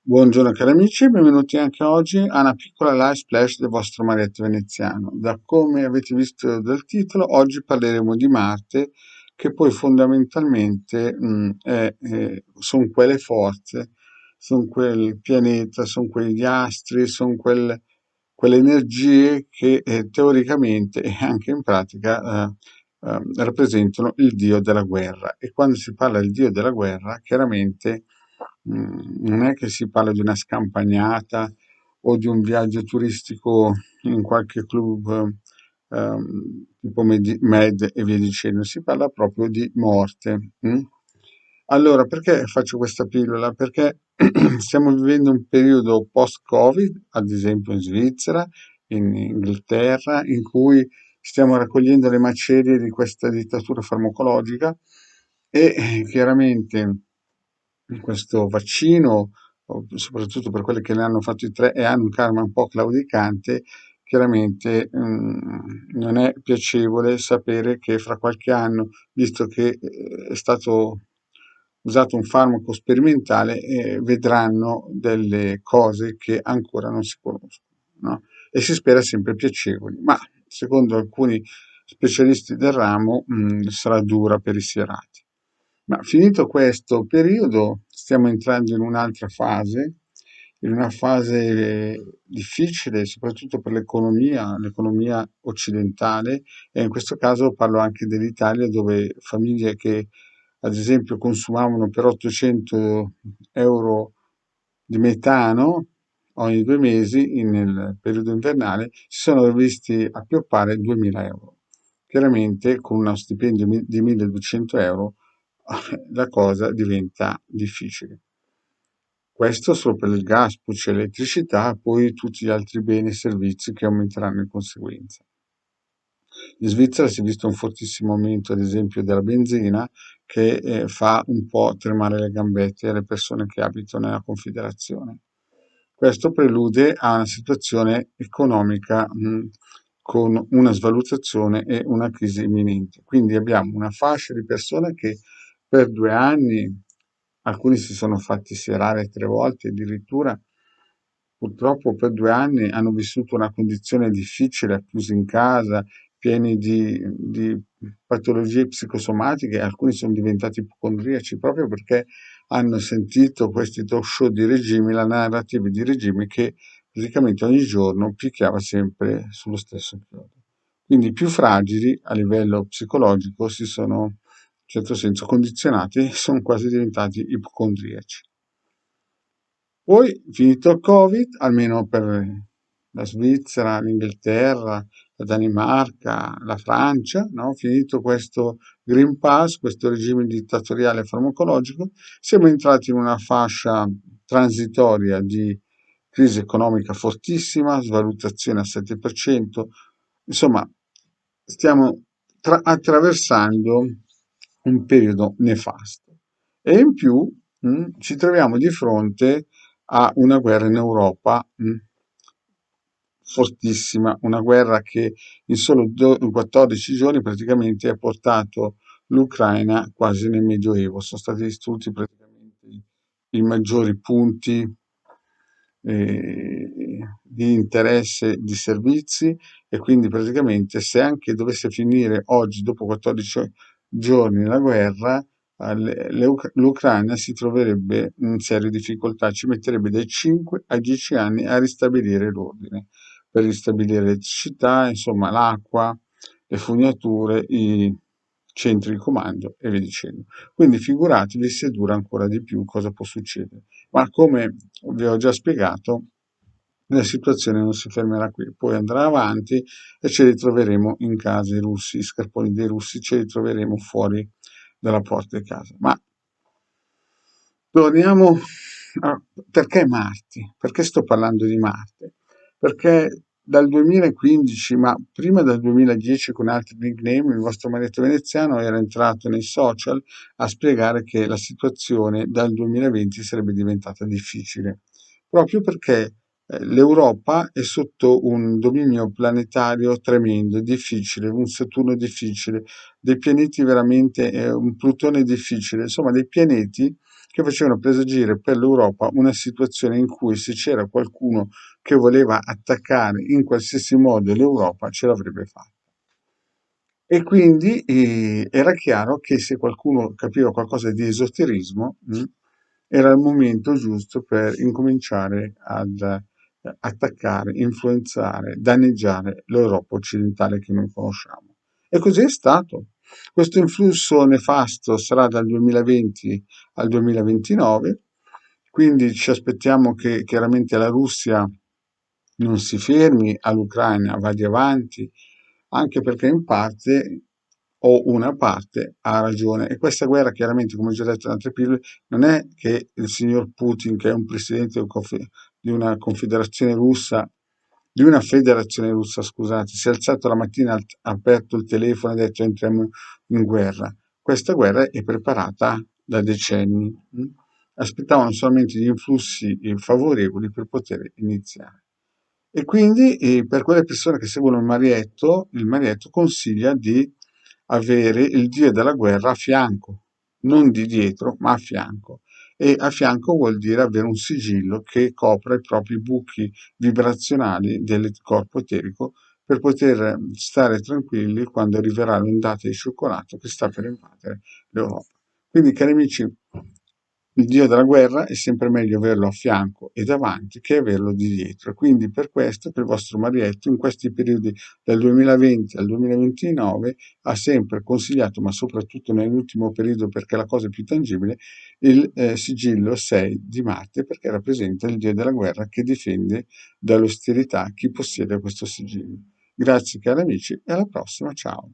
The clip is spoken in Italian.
Buongiorno cari amici, benvenuti anche oggi a una piccola live splash del vostro Marietto Veneziano. Da come avete visto dal titolo, oggi parleremo di Marte, che poi fondamentalmente sono quelle forze, sono quel pianeta, sono quegli astri, sono quelle energie che teoricamente e anche in pratica rappresentano il dio della guerra. E quando si parla del dio della guerra, chiaramente non è che si parla di una scampagnata o di un viaggio turistico in qualche club tipo Med e via dicendo, si parla proprio di morte. Allora, perché faccio questa pillola? Perché stiamo vivendo un periodo post-Covid, ad esempio in Svizzera, in Inghilterra, in cui stiamo raccogliendo le macerie di questa dittatura farmacologica e chiaramente questo vaccino, soprattutto per quelli che ne hanno fatti 3 e hanno un karma un po' claudicante, chiaramente non è piacevole sapere che fra qualche anno, visto che è stato usato un farmaco sperimentale, vedranno delle cose che ancora non si conoscono, no? E si spera sempre piacevoli, ma secondo alcuni specialisti del ramo sarà dura per i serati. Ma finito questo periodo, stiamo entrando in una fase difficile, soprattutto per l'economia occidentale, e in questo caso parlo anche dell'Italia, dove famiglie che ad esempio consumavano per 800 euro di metano ogni 2 mesi nel periodo invernale, si sono visti appioppare 2000 euro. Chiaramente con uno stipendio di 1200 euro la cosa diventa difficile. Questo solo per il gas, poi c'è l'elettricità, poi tutti gli altri beni e servizi che aumenteranno in conseguenza. In Svizzera si è visto un fortissimo aumento, ad esempio, della benzina che fa un po' tremare le gambette alle persone che abitano nella Confederazione. Questo prelude a una situazione economica con una svalutazione e una crisi imminente. Quindi abbiamo una fascia di persone che per 2 anni, alcuni si sono fatti serrare 3 volte addirittura, purtroppo per 2 anni hanno vissuto una condizione difficile, chiusi in casa, pieni di patologie psicosomatiche, alcuni sono diventati ipocondriaci proprio perché hanno sentito questi talk show di regimi, la narrativa di regimi che praticamente ogni giorno picchiava sempre sullo stesso chiodo. Quindi i più fragili a livello psicologico si sono in certo senso condizionati e sono quasi diventati ipocondriaci. Poi, finito il Covid, almeno per la Svizzera, l'Inghilterra, la Danimarca, la Francia, no? Finito questo Green Pass, questo regime dittatoriale farmacologico, siamo entrati in una fascia transitoria di crisi economica fortissima, svalutazione al 7%, insomma, stiamo attraversando un periodo nefasto. E in più ci troviamo di fronte a una guerra in Europa fortissima, una guerra che in solo 14 giorni praticamente ha portato l'Ucraina quasi nel Medioevo. Sono stati distrutti praticamente i maggiori punti di interesse di servizi e quindi praticamente se anche dovesse finire oggi, dopo 14 giorni, la guerra, l'Ucraina si troverebbe in serie difficoltà, ci metterebbe dai 5 ai 10 anni a ristabilire l'ordine, per ristabilire l'elettricità, insomma l'acqua, le fognature, i centri di comando e via dicendo. Quindi figuratevi se dura ancora di più cosa può succedere. Ma come vi ho già spiegato, la situazione non si fermerà qui, poi andrà avanti e ci ritroveremo in casa i russi, i scarponi dei russi, ce li troveremo fuori dalla porta di casa. Ma torniamo a perché Marte? Perché sto parlando di Marte? Perché dal 2015, ma prima del 2010 con altri nickname, il vostro Marietto Veneziano era entrato nei social a spiegare che la situazione dal 2020 sarebbe diventata difficile, proprio perché l'Europa è sotto un dominio planetario tremendo, difficile, un Saturno difficile, dei pianeti veramente, un Plutone difficile, insomma dei pianeti che facevano presagire per l'Europa una situazione in cui se c'era qualcuno che voleva attaccare in qualsiasi modo l'Europa ce l'avrebbe fatta. E quindi era chiaro che se qualcuno capiva qualcosa di esoterismo, era il momento giusto per incominciare ad attaccare, influenzare, danneggiare l'Europa occidentale che noi conosciamo. E così è stato. Questo influsso nefasto sarà dal 2020 al 2029, quindi ci aspettiamo che chiaramente la Russia non si fermi all'Ucraina, vada avanti, anche perché in parte o una parte ha ragione. E questa guerra, chiaramente, come ho già detto in altre pillole, non è che il signor Putin, che è un presidente di una confederazione russa, di una federazione russa, scusate, si è alzato la mattina, ha aperto il telefono e ha detto entriamo in guerra. Questa guerra è preparata da decenni. Aspettavano solamente gli influssi favorevoli per poter iniziare. E quindi per quelle persone che seguono il Marietto consiglia di avere il dio della guerra a fianco, non di dietro, ma a fianco. E a fianco vuol dire avere un sigillo che copra i propri buchi vibrazionali del corpo eterico per poter stare tranquilli quando arriverà l'ondata di cioccolato che sta per invadere l'Europa. Quindi, cari amici, il dio della guerra è sempre meglio averlo a fianco e davanti che averlo di dietro. Quindi per questo che il vostro Marietto in questi periodi dal 2020 al 2029 ha sempre consigliato, ma soprattutto nell'ultimo periodo perché è la cosa più tangibile, il sigillo 6 di Marte perché rappresenta il dio della guerra che difende dall'ostilità chi possiede questo sigillo. Grazie cari amici e alla prossima, ciao.